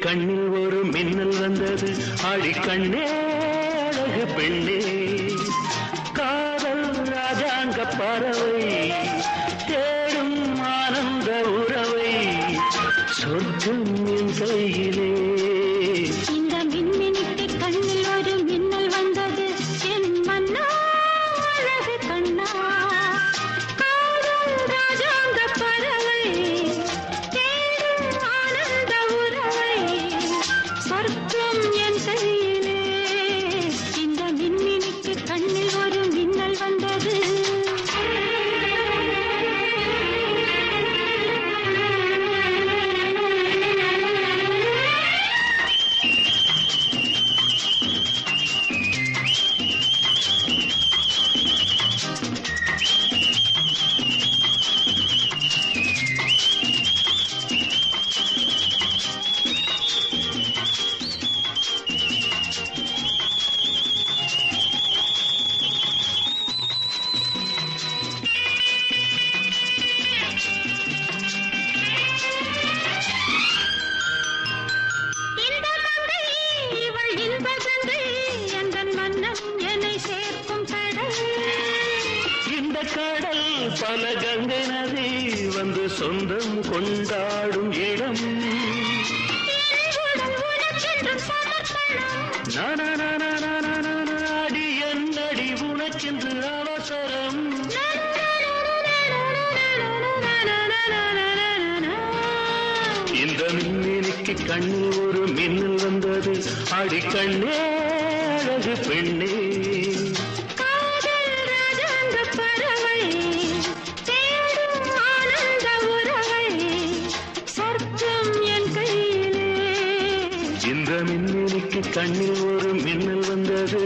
கண்ணில் ஒரு மின்னல் வந்தது ஆடி கண்ணே அழகு பெண்ணே காதல் ராஜாங்க பறவை தேடும் ஆனந்த உறவை சொர்க்கம் என் கையிலே இந்த மின்மினிக்கு கண்ணில் ஒரு மின்னல் வந்தது என் மன்னா அழகு கண்ணா காதல் ராஜாங்க பறவை தேடும் ஆனந்த உறவை சொர்க்கம் என் கையிலே இந்த மின்மினிக்கு கண்ணில் ஒரு மின்னல் வந்தது பல கங்கை நதி வந்து சொந்தம் கொண்டாடும் இடம் அடி என்னடி உனக்கென்று அவசரம் இந்த மின்னினிக்கு கண்ணில் ஒரு மின்னல் வந்தது அடி கண்ணே அழகு பெண்ணே மின்னினிக்கு கண்ணில் ஒரு மின்னல் வந்தது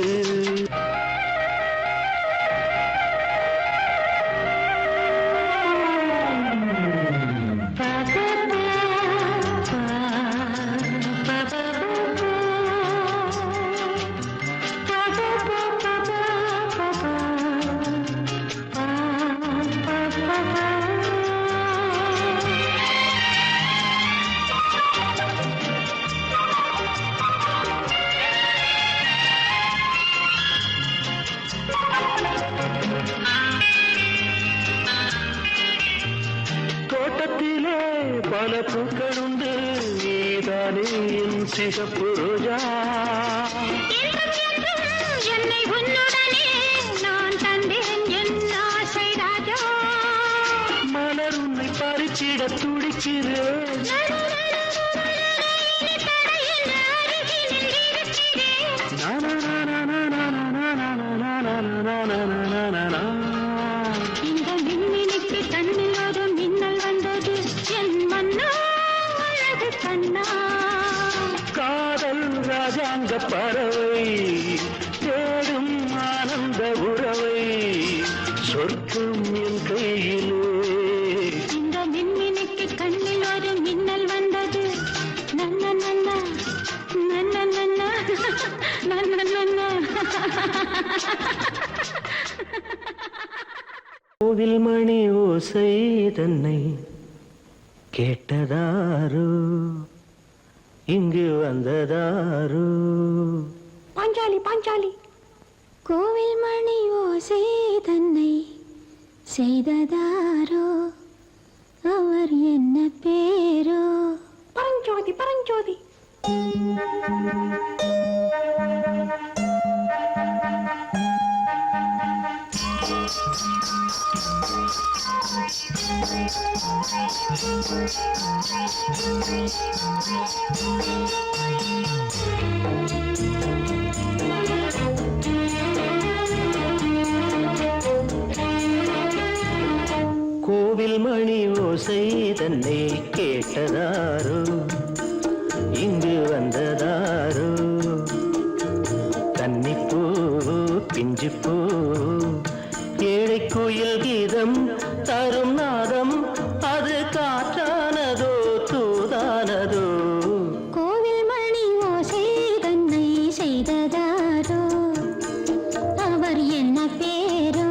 தோட்டத்திலே பல பூக்களுண்டு நீதானே என் சிகப்பு ரோஜா என்னை உன்னுடனே நான் தந்தேன் என் ஆசை ராஜா மலர் உன்னை பறிச்சிட துடிக்கிறேன் இந்த மின்மினிக்கு கண்ணில் ஒரு மின்னல் வந்தது என் மன்னா அழகு கண்ணா காதல் ராஜாங்க பறவை தேடும் ஆனந்த உறவை சொர்க்கம் என் கையிலே இந்த மின்மினிக்கு கண்ணில் ஒரு மின்னல் வந்தது நன்ன நன்ன நன்ன நன்ன நன்ன நன்ன கோவில் மணி ஓசை தன்னை கேட்டதாரோ இங்கு வந்ததாரோ பாஞ்சாலி பாஞ்சாலி கோவில் மணி ஓசை தன்னை செய்ததாரோ அவர் என்ன பேரோ பரஞ்சோதி பரஞ்சோதி கோவில் மணி ஓசை தன்னை கேட்டதாரோ இங்கு வந்ததாரோ கன்னிப்பூ பிஞ்சுப்பூ ஏழை கோயில் கீதம் தரும் நாதம் அது காற்றானதோ தூதானதோ கோவில் மணி ஓசை தன்னை செய்ததாரோ அவர் என்ன பேரோ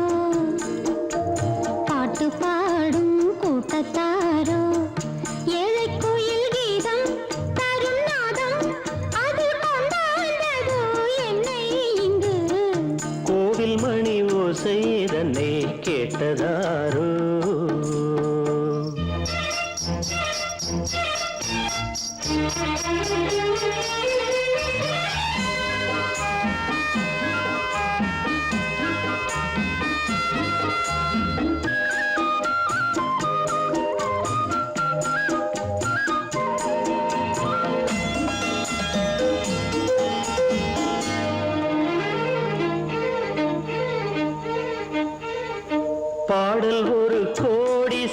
பாட்டு பாடும் கூட்டத்தாரோ ஏழை கோயில் கீதம் தரும் நாதம்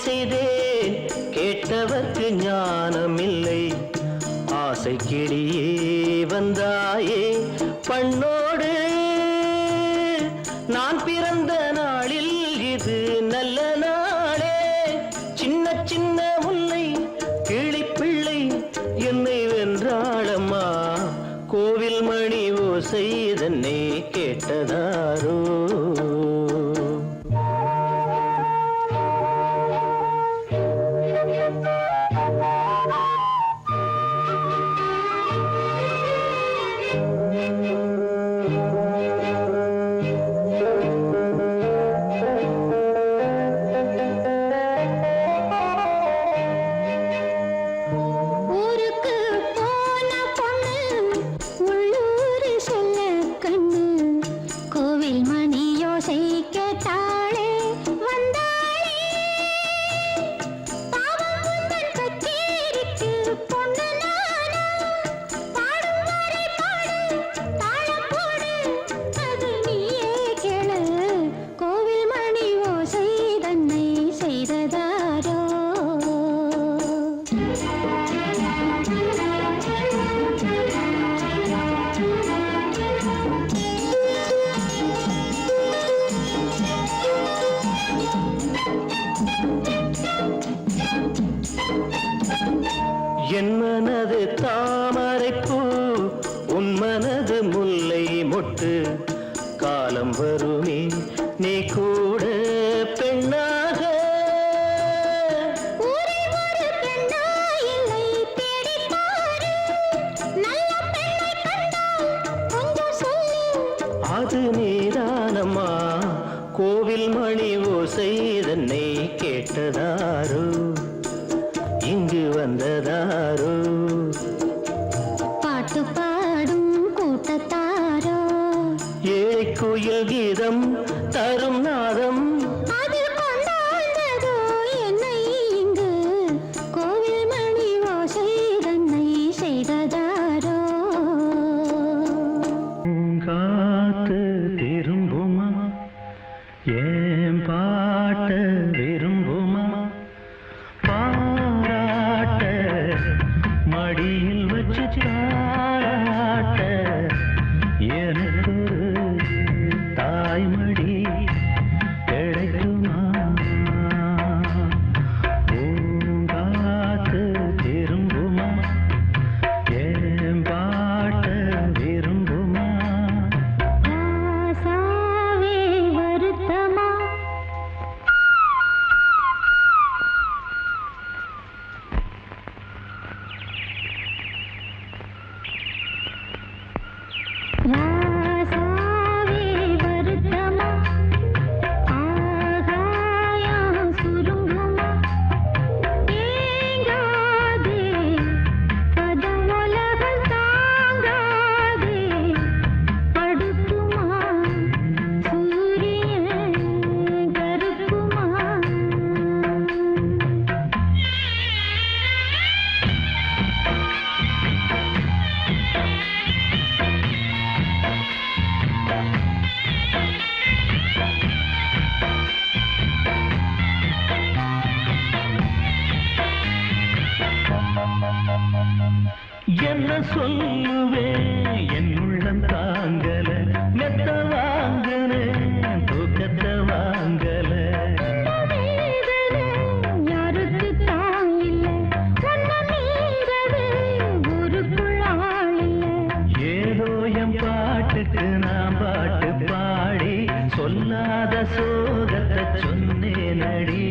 செய்தேன் கேட்டவர்க்கு ஞானமில்லை ஆசை கிளியே வந்தாயே பண்ணோடு நான் பிறந்த நாளில் இது நல்ல நாளே சின்ன சின்ன முல்லை கிளிப்பிள்ளை என்னை வென்றாளம்மா கோவில் மணி ஓசை தன்னை கேட்டதாரோ என் மனது தாமரைப்பூ உன் மனது முல்லை மொட்டு காலம் வருமே நீ கூட பெண்ணாக அது நீதானம்மா கோவில் மணி ஓசை தன்னை கேட்டதாரோ இங்கு வந்ததாரோ பாட்டு பாடும் கூட்டத்தாரோ ஏழை கோயில் கீதம் தரும் நாதம் அதில் கொண்டாடுதோ என்னை இங்கு கோவில் மணி ஓசை தன்னை செய்ததாரோ காத்து திரும்புமா ஏன் பாட்ட விரும்புமா மடியில் வச்சு தாராட்ட எனக்கு தாய்மடி கிடைக்குமா பூங்காத்து திரும்புமா ஏன் பாட்ட விரும்புமா ஆசாவே வருத்தமா ராசாவே வருத்தமா ஆகாயம் சுருங்குமா ஏங்காதே பதவுலகம் தாங்காதே படுக்குமா சூரியன் கருக்குமா என்ன சொல்லுவேன் என் உள்ளம் தாங்கல மெத்த வாங்கல தூக்கத்தை வாங்கல யாருக்கு தாங்கில்லை ஒன்ன மீறவே ஊருக்குள் ஆளில்லை ஏதோ என் பாட்டுக்கு நான் பாட்டு பாடி சொல்லாத சோகத்தை சொன்னேன் அடி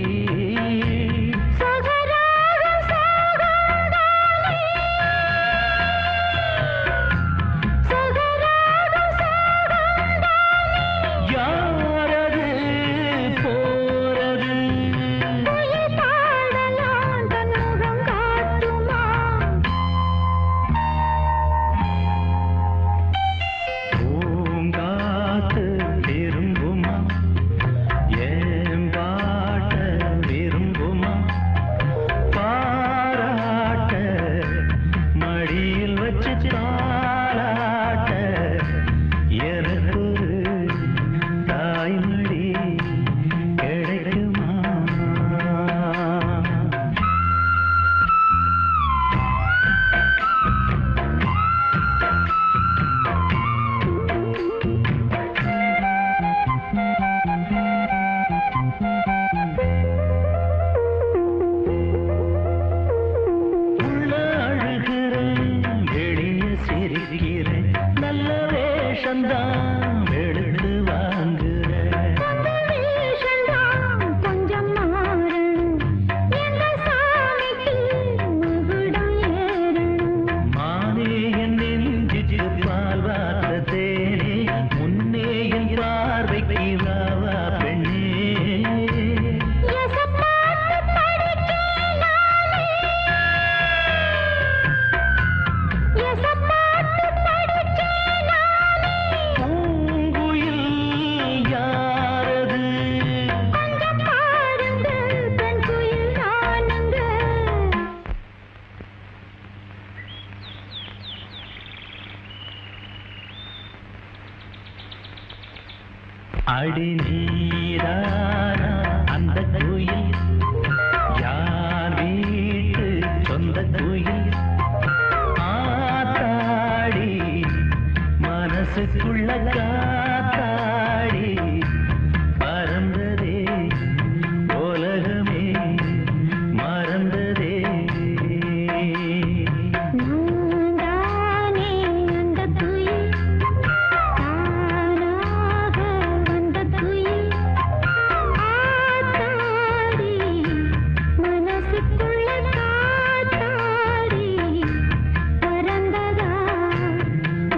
அடி நீரானா அந்த குயில் யார் வீட்டு சொந்த குயில் ஆத்தாடி மனசுக்குள்ள காத்தாடி பறந்ததே உலகமே மறந்ததே நானே அந்த குயில் தானாக வந்த குயில் ஆத்தாடி மனசுக்குள்ள காத்தாடி பறந்ததா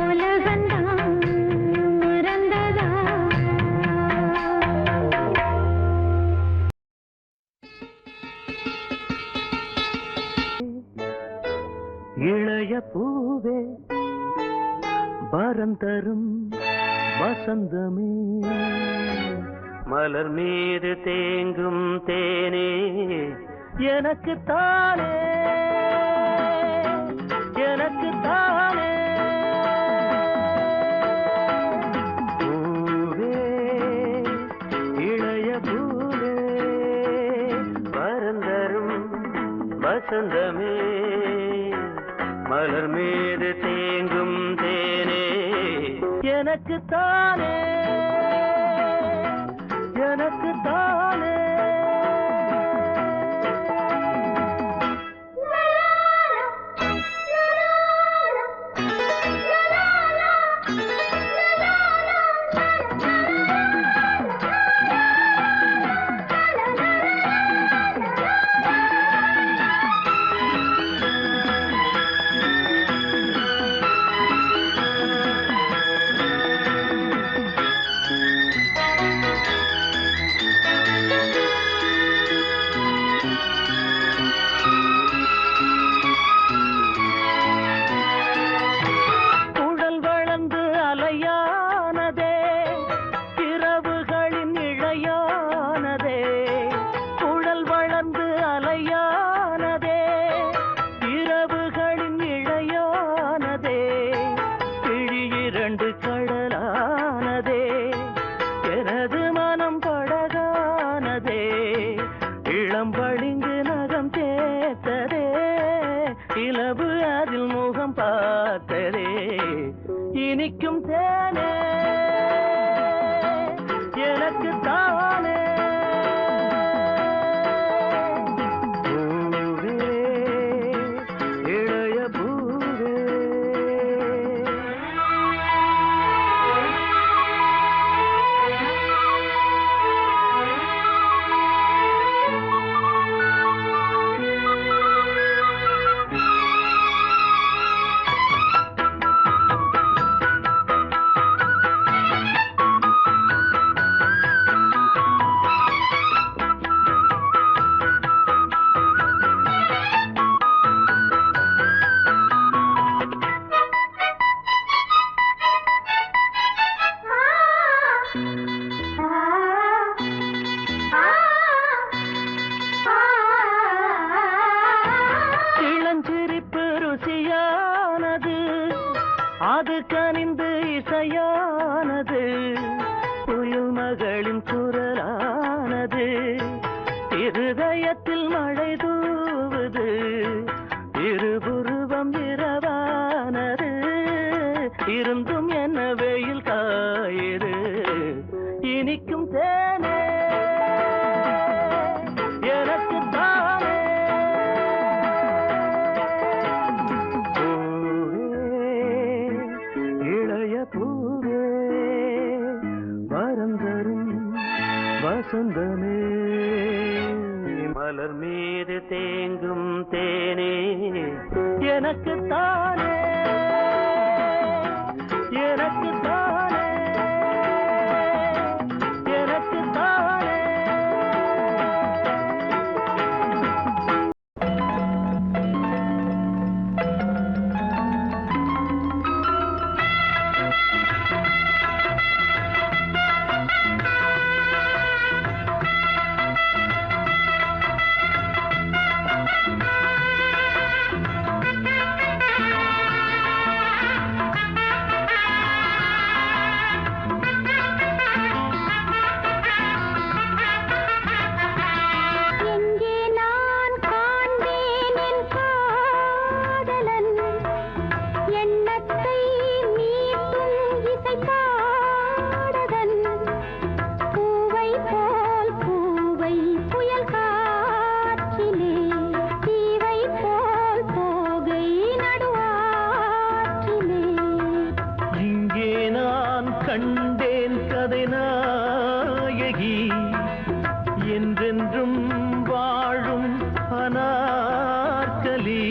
உலகந்தான் மறந்ததா. இளைய பூவே வரம் தரும் வசந்தமே மலர் மீது தேங்கும் தேனே எனக்கு தானே எனக்கு தானே பூவே இளைய பூவே வரம் தரும் வசந்தமே மலர் மீது தேங்கும் தேனே எனக்கு தானே எனக்கு தானே உடல் வளர்ந்து அலையானதே இரவுகளின் இழையானதே உடல் வளர்ந்து அலையானதே இரவுகளின் இழையானதே கிழி இரண்டு கடலானதே எனது மனம் படகானதே இளம் பளிங்கு நகம் தேத்ததே இலவு அதில் முகம் பார்த்ததே இனிக்கும் தேனே எனக்கு தானே பூவே இளைய பூவே இளஞ்சிரிப்பு ருசியானது அது கனிந்து இசையானது புயல் மகளின் குரலானது இருதயத்தில் மழை தூவுது இருபுருவம் இரவானது இருந்தும் என்ன வெயில் காயுது இனிக்கும் தேனே எனக்கு தானே பூவே இளைய பூவே வரம் தரும் வசந்தமே மலர் மீது தேங்கும் தேனே எனக்கு தானே எனக்கு தானே எனக்கு தானே அனார்கலி.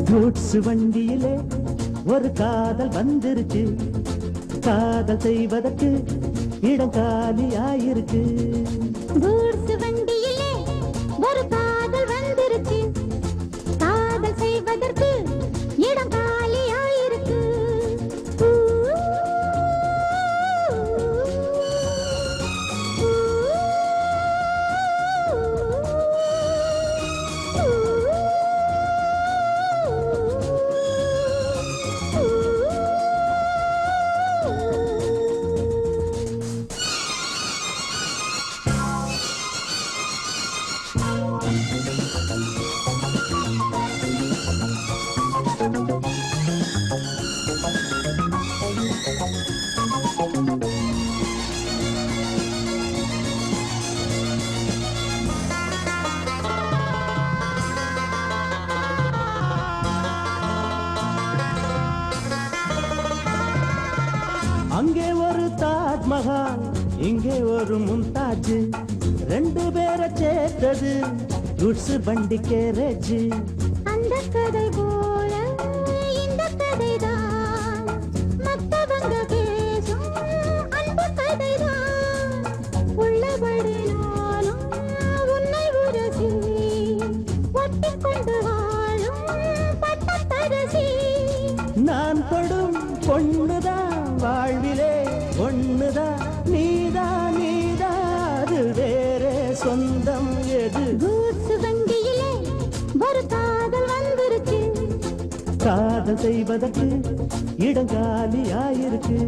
கூட்ஸ் வண்டியிலே ஒரு காதல் வந்துருச்சு, காதல் செய்வதற்கு இடம் காலியாயிருக்கு. கூட்ஸ் வண்டியிலே ஒரு காதல் வந்துருச்சு, காதல் செய்வதற்கு இடம் காலியாயிருக்கு. தாஜ்மஹால் இங்கே ஒரு மும்தாஜ் ரெண்டு பேரை சேர்த்தது குட்ஸ் வண்டி கேரேஜ் அந்த கதை போல இந்த கதைதான் மத்தவங்க பேசும் அன்பு கதைதான் உள்ளபடி நானும் உன்னை உரசி ஒட்டி கொண்டு வாழும் பட்டத்தரசி நான் தொடும் பொண்ணுதான் வாழ்விலே ஒண்ணுதான் நீதான் அது வேறே சொந்தம் எது கூட்ஸ் வண்டியிலே ஒரு காதல் வந்துருச்சு காதல் செய்வதற்கு இடங்காலியாயிருக்கு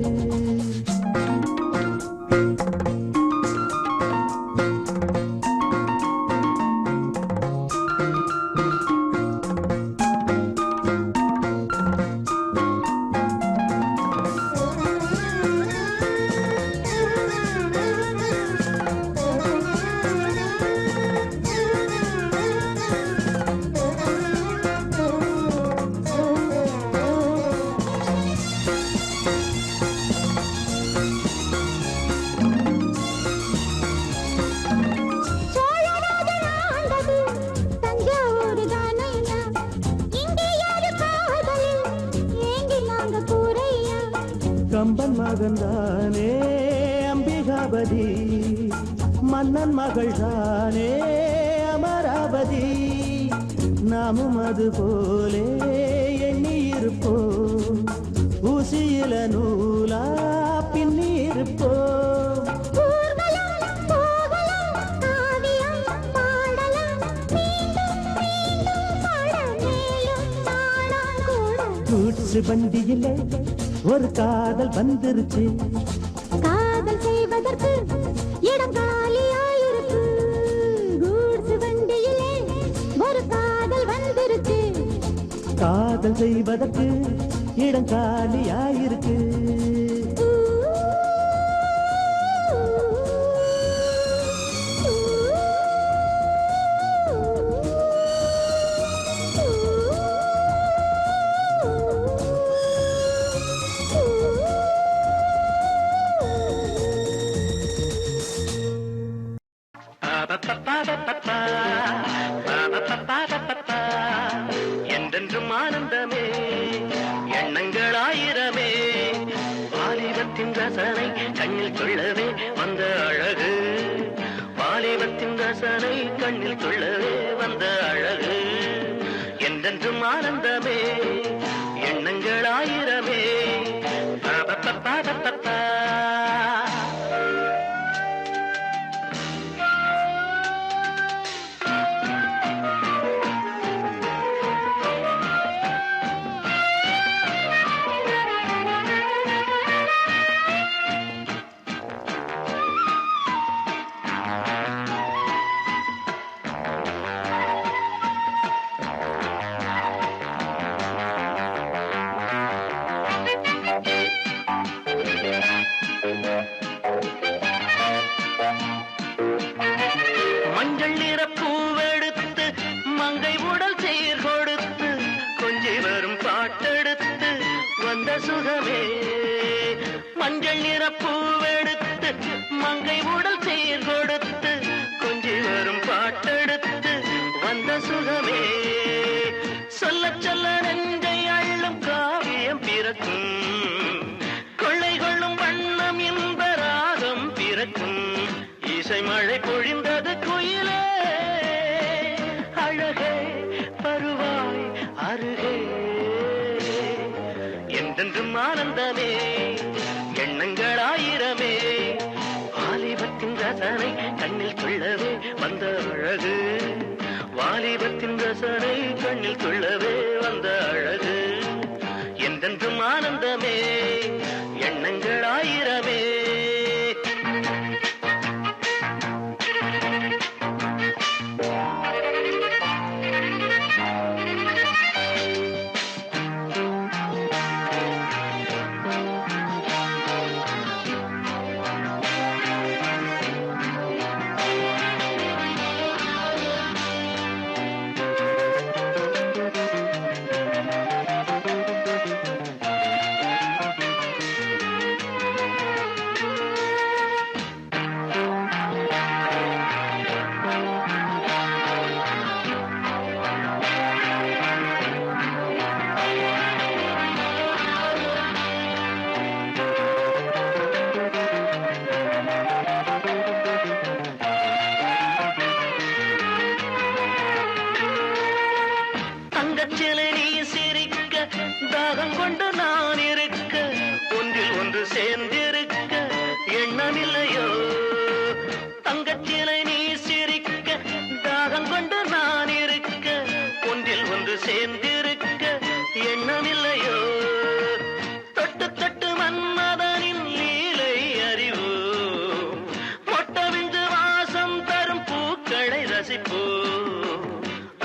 சோழராஜன் ஆண்டது தஞ்சாவூர் தானையா இங்கே யாரு காதலில் ஏங்கி நாங்க கூரையா கம்பன் மகன்தானே அம்பிகாபதி மன்னன் மகள் தானே அமராவதி நாமும் அது போலே எண்ணி இருப்போம் ஊசியில நூலா பின்னி இருப்போம் ஊர்வலம் போகலாம் காவியம் பாடலாம் மீண்டும் மீண்டும் பாட மேலும் நாடாம் கூட கூட்ஸ் வண்டியிலே ஒரு காதல் வந்துருச்சு காதல் செய்வதற்கு இடம் காலியாயிருக்கு கூட்ஸ் வண்டியிலே ஒரு காதல் வந்துருச்சு காதல் செய்வதற்கு இடம் காலியாயிருக்கு என்றென்றும் ஆனந்தமே எண்ணங்கள் ஆயிரமே வாலிபத்தின் ரசனை கண்ணில் கொள்ளவே வந்த அழகு வாலிபத்தின் ரசனை கண்ணில் கொள்ளவே வந்த அழகு என்றென்றும் ஆனந்தமே எண்ணங்கள் ஆயிரமே மஞ்சள் நிற பூவெடுத்து மங்கை உடல் சீர் கொடுத்து கொஞ்சி வரும் பாட்டெடுத்து வந்த சுகமே மஞ்சள் நிற பூவெடுத்து மங்கை உடல் சீர் கொடுத்து கொஞ்சி வரும் பாட்டெடுத்து வந்த சுகமே சொல்ல சொல்ல நெஞ்சை அள்ளும் காவியம் பிறக்கும் கொள்ளை கொள்ளும் வண்ணம் இன்ப ராகம் பிறக்கும் இசை மழை பொழிந்தது குயிலே அழகே பருவாய் அருகே என்றென்றும் ஆனந்தமே எண்ணங்கள் ஆயிரமே வாலிபத்தின் ரசனை கண்ணில் கொள்ளவே வந்த அழகு வாலிபத்தின் ரசனை கண்ணில் கொள்ளவே வந்த அழகு என்றென்றும் ஆனந்தமே எண்ணங்கள் ஆயிரமே தங்கச்சிலை நீ சிரிக்க தாகம் கொண்டு நான் இருக்க ஒன்றில் ஒன்று சேர்ந்திருக்க எண்ணமில்லையோ தங்கச்சிலை நீ சிரிக்க தாகம் கொண்டு நான் இருக்க ஒன்றில் ஒன்று சேர்ந்திருக்க எண்ணமில்லையோ தொட்டு தொட்டு மன்மதனின் லீலை அறிவோ மொட்டவிந்து வாசம் தரும் பூக்களை ரசிப்போ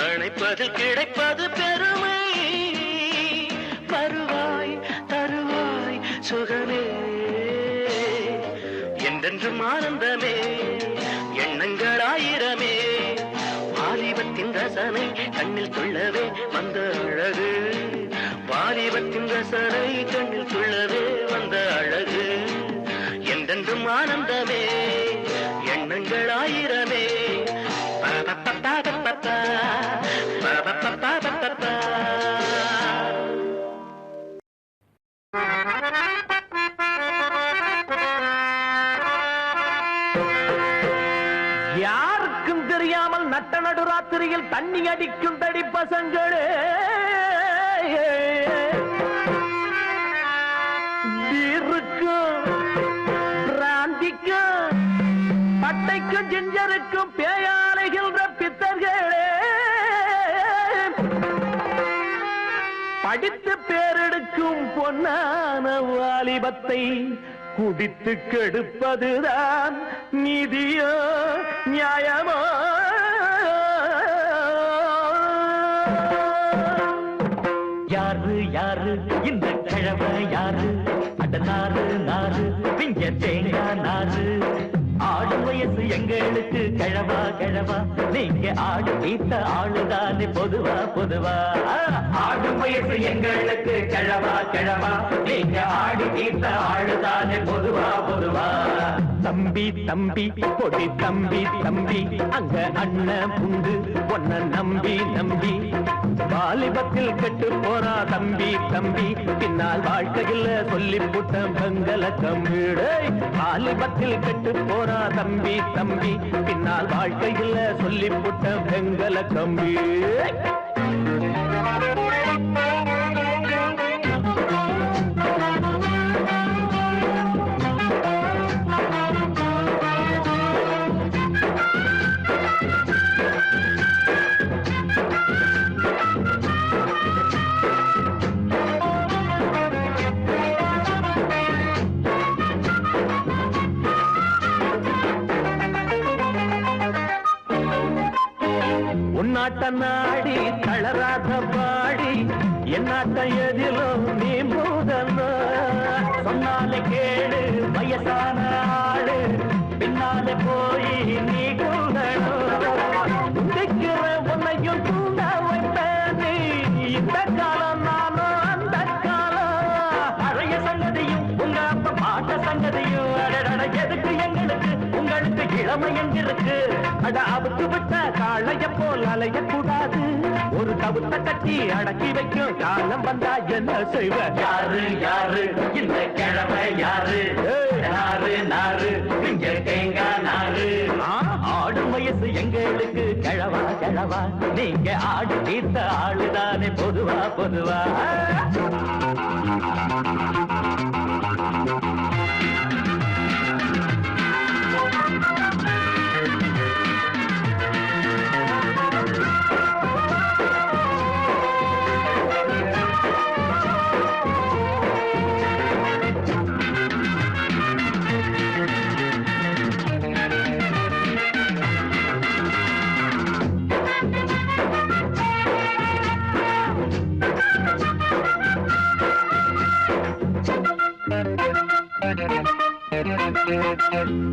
அணைப்பதில் கிடைப்பது பெருமை வருவாய் தருவாய் சுகமே என்றென்றும் ஆனந்தமே எண்ணங்கள் ஆயிரமே வாலிபத்தின் ரசனை கண்ணில் துள்ளவே வந்த அழகு வாலிபத்தின் ரசனை கண்ணில் துள்ளவே வந்த அழகு என்றென்றும் ஆனந்தமே எண்ணங்கள் ஆயிரமே யாருக்கும் தெரியாமல் நட்ட நடுராத்திரியில் தண்ணி அடிக்கும் தடி பசங்களே பீருக்கும் பிராந்திக்கும் பட்டைக்கும் ஜிஞ்சருக்கும் பேயாலைகின்ற பித்தர்களே படித்து பேரெடுக்கும் பொன்னான வாலிபத்தை குடித்து கெடுப்பதுதான் நீதியோ நியாயமோ யாரு யாரு இந்த கிழமை யாரு அட நாறு நாறு பிஞ்ச தேங்காய் நாறு ஆடு வயசு எங்களுக்கு கிழவா கிழவா நீங்க ஆடு தீத்த ஆளுதானே பொதுவா பொதுவா ஆடு வயசு எங்களுக்கு கிழவா கிழவா நீங்க ஆடு தீத்த ஆளுதானே பொதுவா பொதுவா தம்பி தம்பி பொடி தம்பி தம்பி அங்க அண்ணன் புண்டு ஒன்ன நம்பி நம்பி வாலிபத்தில் கெட்டு போறா தம்பி தம்பி பின்னால் வாழ்க்கையில் சொல்லி புட்டம் பங்கல கம்பீடு வாலிபத்தில் கெட்டு போறா தம்பி தம்பி பின்னால் வாழ்க்கையில் சொல்லி புட்டம் பங்கல கம்பி உன்னாட்ட நாடி தளராத பாடி என்னாட்ட எதிலோ நீ மூதன சொன்னாலே கேடு வயசான ஆடு பின்னாலே போய் நீ கூடணும் உன்னையும் தூங்க வைப்பேன் இந்த காலம் நானும் அந்த காலம் பழைய சங்கதியும் உங்க அப்ப பாட்ட சங்கதியும் அடட எதுக்கு எங்களுக்கு உங்களுக்கு இளமை எங்கிருக்கு அட அவுத்து விட்ட காளைய போல் அலைய கூடாது ஒரு கவுத்த கட்டி அடக்கி வைக்கும் காலம் வந்தா என்ன செய்வ யாரு யாரு இந்த கிழமை யாரு நாறு நாறு இங்க தேங்காய் நாறு ஆடும் வயசு எங்களுக்கு கிழவா கிழவா நீங்க ஆடு தீர்த்த ஆளுதானே பொதுவா பொதுவா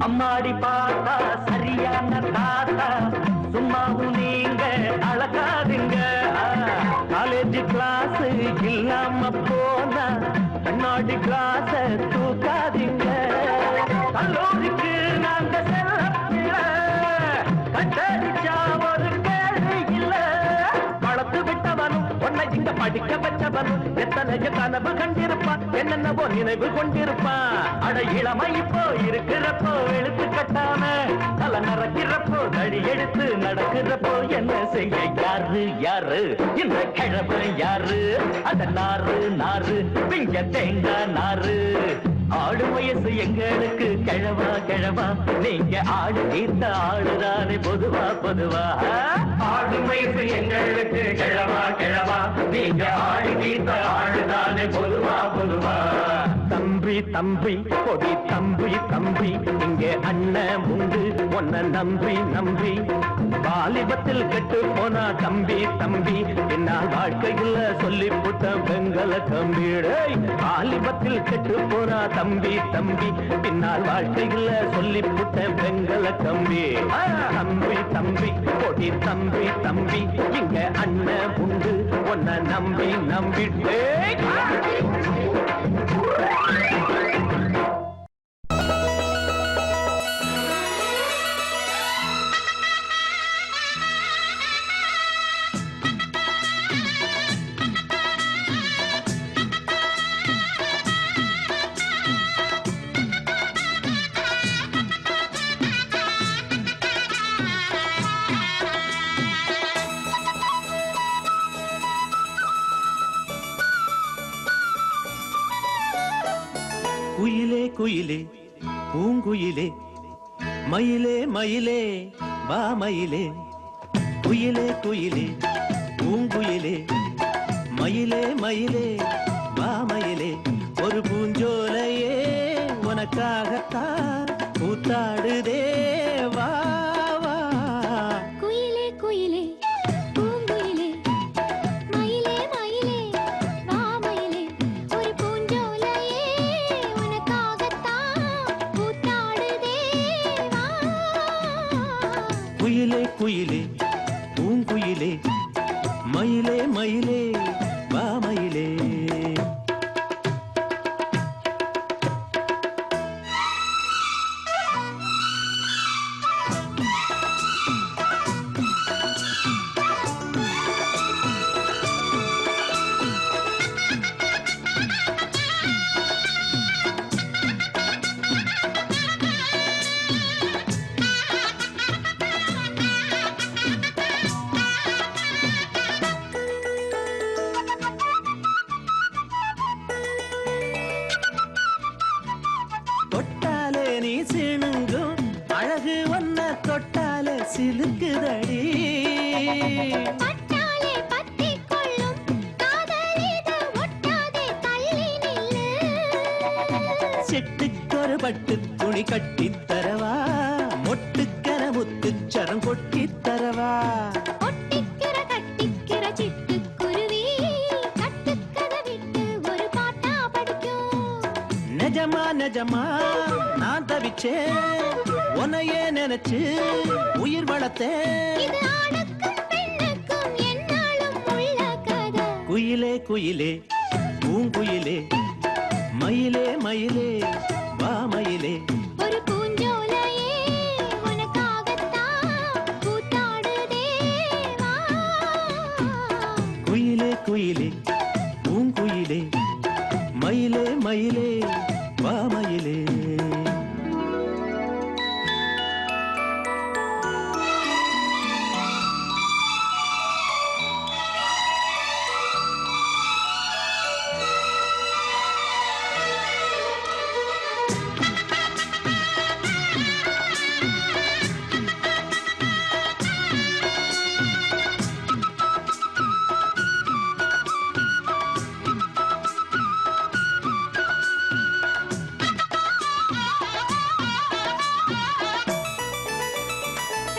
அம்மாடி பாத்தா சரியான தாத்தா சும்மாவும் நீங்க அழகாதுங்க காலேஜ் கிளாஸ் இல்லாம போனா கண்ணாடி கிளாஸ் தூக்காதீங்க கல்லூரிக்கு நாங்க செல்ல கட்டடிச்சா ஒரு கேள்வி இல்ல வளர்த்து விட்டவனும் உன்னை இங்க படிக்க வச்சவனும் எத்தனைய கனவு கண்டிருப்பான், என்னென்னவோ நினைவு கொண்டிருப்பான். அட இளமை இப்போ இருக்கிறப்போ எழுத்து கட்டாம தலை நடக்கிறப்போ தடி எடுத்து நடக்கிறப்போ என்ன செய்ய யாரு யாரு இந்த கிழமை யாரு? அந்த நாறு நாறு பிங்க தேங்காய் நாறு. ஆடு வயசு எங்களுக்கு கிழவா கிழவா, நீங்க ஆடு தீர்த்த ஆடுதானே பொதுவா பொதுவா. ஆடு வயசு எங்களுக்கு கிழவா கிழவா, நீங்க ஆடு தீர்த்த ஆடுதானே பொதுவா பொதுவா. தம்பி தம்பி கொடி தம்பி தம்பி, இங்கே அண்ணன் உண்டு உன்னை நம்பி நம்பி. வாலிபத்தில் கெட்டு போனா தம்பி தம்பி, பின்னால் வாழ்க்கையில் சொல்லி புட்ட வெங்கல கம்பிடை. வாலிபத்தில் கெட்டு போனா தம்பி தம்பி, பின்னால் வாழ்க்கையில் சொல்லி புட்ட வெங்கல கம்பி. தம்பி தம்பி கொடி தம்பி தம்பி, இங்க அண்ணன் உண்டு உன்னை நம்பி நம்பிட்டே. குயிலே குயிலே பூங்குயிலே, மயிலே மயிலே வா மயிலே. குயிலே குயிலே பூங்குயிலே, மயிலே மயிலே வா மயிலே. ஒரு பூஞ்சோலையே உனக்காகத்தான் கூத்தாடுதே வா வா. குயிலே குயிலே பூங்குயிலே, மயிலே மயிலே வா மயிலே. ஒரு பூஞ்சோலையே உனக்காகத்தான் கூத்தாடுதே வா. குயிலே குயிலே பூங்குயிலே, மயிலே மயிலே வா மயிலே. தொட்டாலே நீ சிணுங்கும் அழகு ஒன்ன தொட்டாலே சிலுக்குதடி. பட்டாலே பத்திக் கொள்ளும் காதலிது ஒட்டாதே தள்ளி நில்லு. சிட்டுக்கொரு பட்டு துணி கட்டித் தரவா, மொட்டுக்கர முத்துச்சரம் கொட்டித் தரவா. ஒட்டிக்கிற கட்டிக்கிற சிட்டுக்குருவி கட்டுக்கதை விட்டு ஒரு பாட்டா படிக்கும். நிஜமா நிஜமா நான் தவிச்சேன், உன்னையே நினைச்சு உயிர் வளர்த்தேன். இது ஆணுக்கும் பெண்ணுக்கும் என்னாலும் உள்ள கதை. குயிலே குயிலே பூங்குயிலே, மயிலே மயிலே வா மயிலே. ஒரு பூஞ்சோலையே உனக்காகத்தான் கூத்தாடுதே வா. குயிலே குயிலே பூங்குயிலே, மயிலே மயிலே வா மயிலே.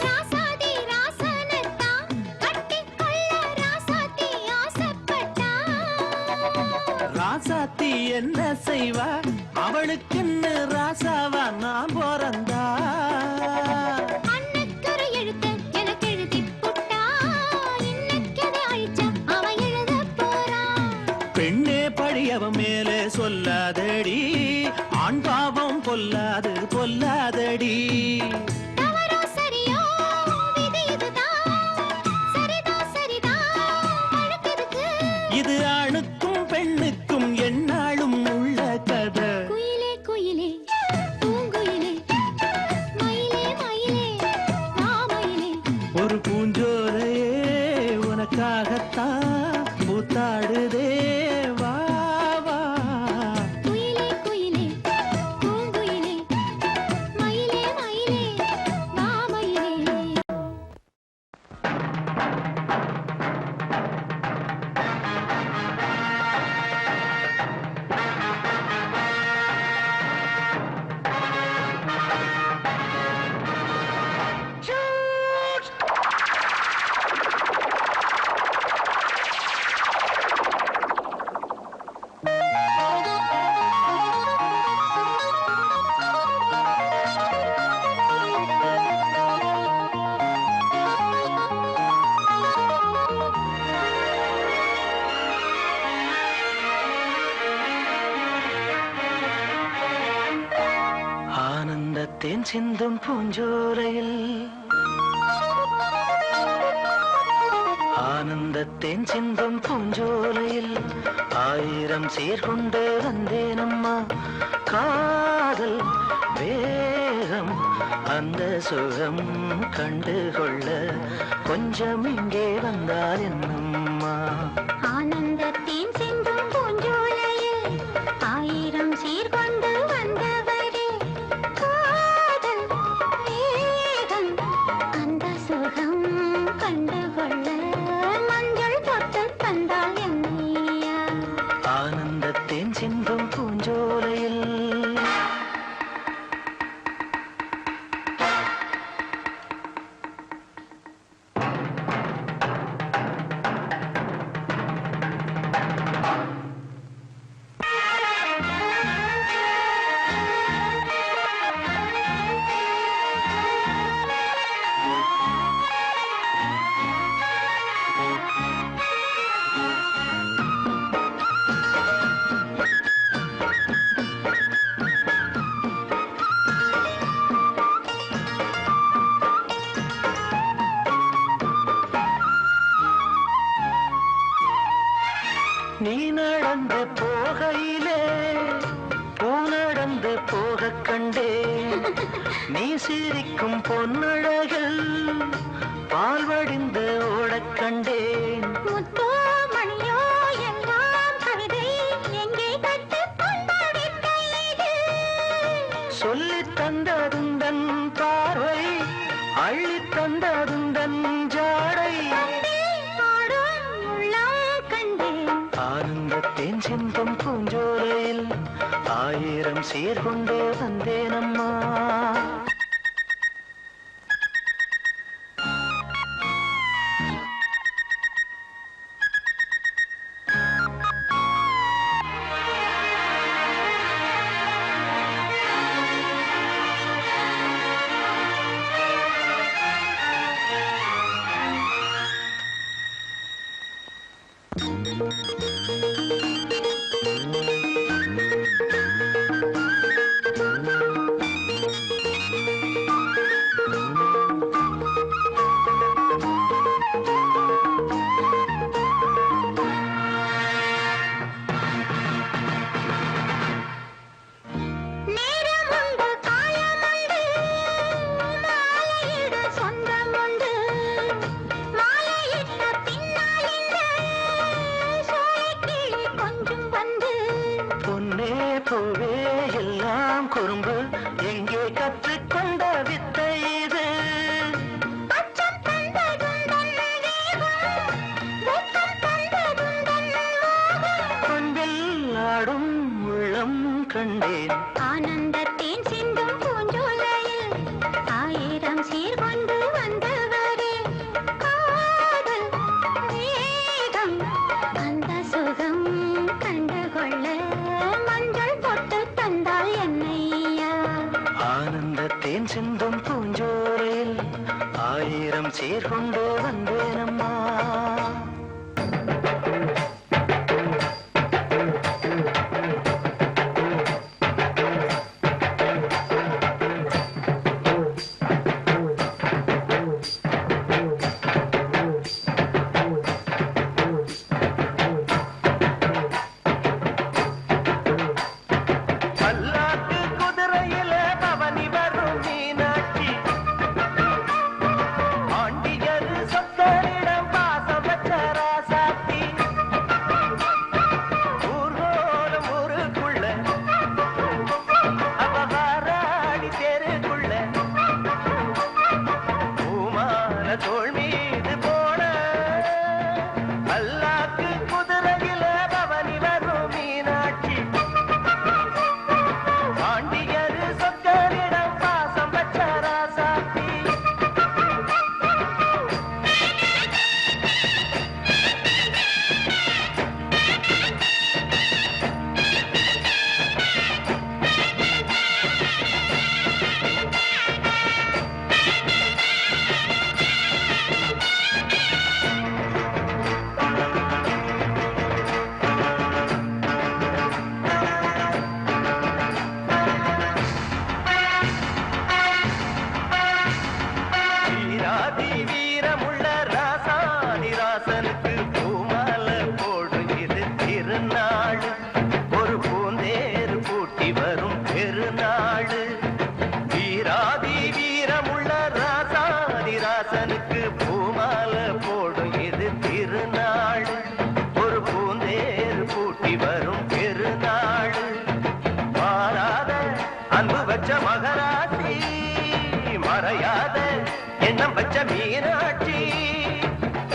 ராசாதி ராசனத்தான் கட்டிக்கொள்ள ராசாத்தி ஆசைப்பட்டா. ராசாத்தி என்ன செய்வா, அவளுக்குன்னு ராசாவா நான் பிறந்தா. அன்னைக்கொரு எழுத்து எனக்கு எழுதிப் புட்டா. இன்னைக்கதை அழிச்சா அவன் எழுதப் போறான். பெண்ணே பழியவன் மேலே சொல்லாதடி, ஆண் பாவம் பொல்லாது பொல்லாதடி. தவறோ சரியோ விதி இதுதான், சரிதான் சரிதான் வழக்கெதுக்கு. இது ஆணுக்கும் பெண்ணுக்கும் எந்நாளும் உள்ள கதை. குயிலே குயிலே பூங்குயிலே மயிலே மயிலே மாமயிலே ஒரு பூஞ்சோலையே உனக்காகத்தான் பூத்தாடுதே வா வா. குயிலே குயிலே பூங்குயிலே மயிலே மயிலே மாமயிலே. ஆனந்தத்தேன் சிந்தும் பூஞ்சோலையில் ஆனந்தத்தேன் சிந்தும் பூஞ்சோலையில் ஆயிரம் சீர்கொண்டு வந்தேனம்மா. காதல் வேகம் அந்த சுகம் கண்டுகொள்ள கொஞ்சம் இங்கே வந்தால் என்னம்மா. ஆனந்தத்தின் சிந்தும் பூஞ்சோலையில் ஆயிரம் சீர்கொண்டு வந்தவரே. காதல் வேகம் அந்த சுகம் கண்டுகொள்ள மஞ்சள் தொட்டு தந்தால் என்னையா. ஆனந்தத்தேன் சிந்தும் பூஞ்சோலையில் நீ நடந்து போகையிலே பூ நடந்து போக கண்டேன். நீ சிரிக்கும் பொன்னழகில் பால் வடிந்து ஓடக் கண்டேன். முத்தோ மணியோ எல்லாம் கவிதை எங்கே கற்றுக்கொண்ட வித்தை இது. சொல்லித் தந்ததுந்தன் பார்வை அள்ளித் தந்ததுந்தன் ஜாடை. ஆடும் உள்ளம் கண்டேன். ஆனந்தத்தேன் சிந்தும் பூஞ்சோலையில் ஆயிரம் சீர்கொண்டு வந்தேனம்மா. நேரமுண்டு காலமுண்டு மாலையிட சொந்தமுண்டு. மாலையிட்ட பின்னால் இந்த சோலைக்கிளி கொஞ்சம் வந்து. பொன்னே பூவே எல்லாம் குறும்பு எங்கே கற்றுக்கொண்ட வித்தை இது. அச்சம் தந்ததுந்தன் வேகம் வெட்கம் தந்ததுந்தன் மோகம். அன்பில் ஆடும் உள்ளம் கண்டேன். ஆனந்தத்தின் சிந்தும் பூஞ்சோலையில் ஆயிரம் சீர்கொண்டு வந்தவரே. காதல் வேகம் அந்த சுகம் கண்டுகொள்ள மஞ்சள் தொட்டு தந்தால் என்னையா. ஆனந்தத்தேன் சிந்தும் பூஞ்சோலையில் ஆயிரம் சீர்கொண்டு வந்தேனம்மா. திருநாள் ஒரு பூந்தேர் பூட்டி வரும் பெருநாள் வீராதி வீரமுள்ள ராசாதி ராசனுக்கு பூமால போடும் இது திருநாள் ஒரு பூந்தேர் பூட்டி வரும் பெருநாள் மாறாத அன்பு வச்ச மகராசி மறையாத எண்ணம் வச்ச மீனாட்சி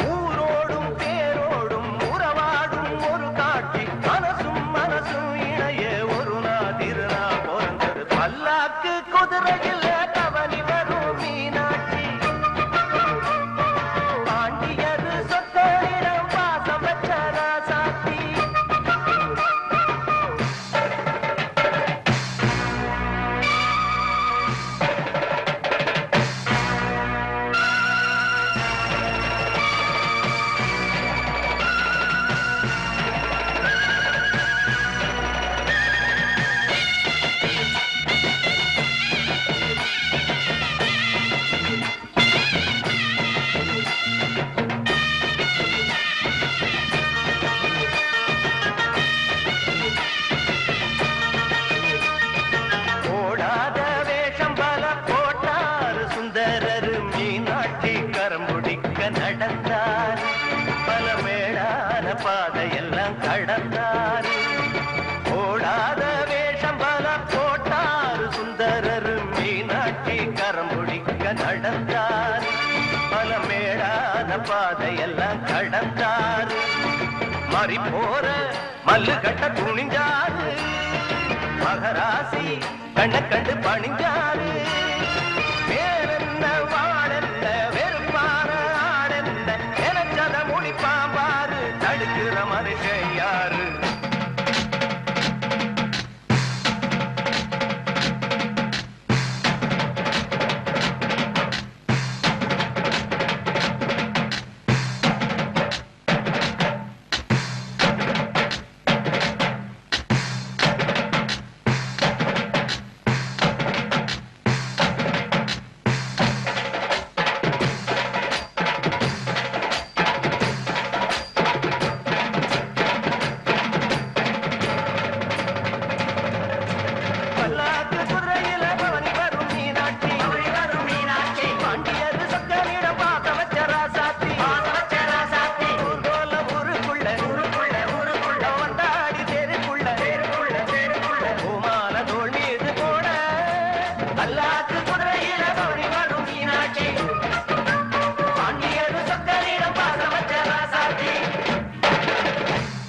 ஊரோடும் பேரோடும் உறவாடும் ஒரு காட்சி மனசும் மனசும் இணைய ஒரு திருநா பிறந்தது பல்லாக்கு குதிரையில் கவனி வரும் மீனாட்சி பாண்டியது சொத்தரிடம் பாசம் வச்ச ராசாத்தி ஓடாத வேஷம் பல போட்டார் சுந்தரர் மீனாட்சி கரம்புடிக்க நடந்தார் பல மேடான பாதையெல்லாம் கடந்தார் ஓடாத வேஷம் பல போட்டார் சுந்தரர் மீனாட்சி கரம்புடிக்க நடந்தார் பல மேடான பாதையெல்லாம் கடந்தார் மாறி போற மல்லு கட்ட துணிஞ்சாரு மகராசி கண்ண கண்டு பணிஞ்சாரு வேறென்ன வாழென்ன வெறுப்பான ஆடென்ன நினைச்சத முடிப்பாம்பாரு தடுக்கிற மனுஷன் யாரு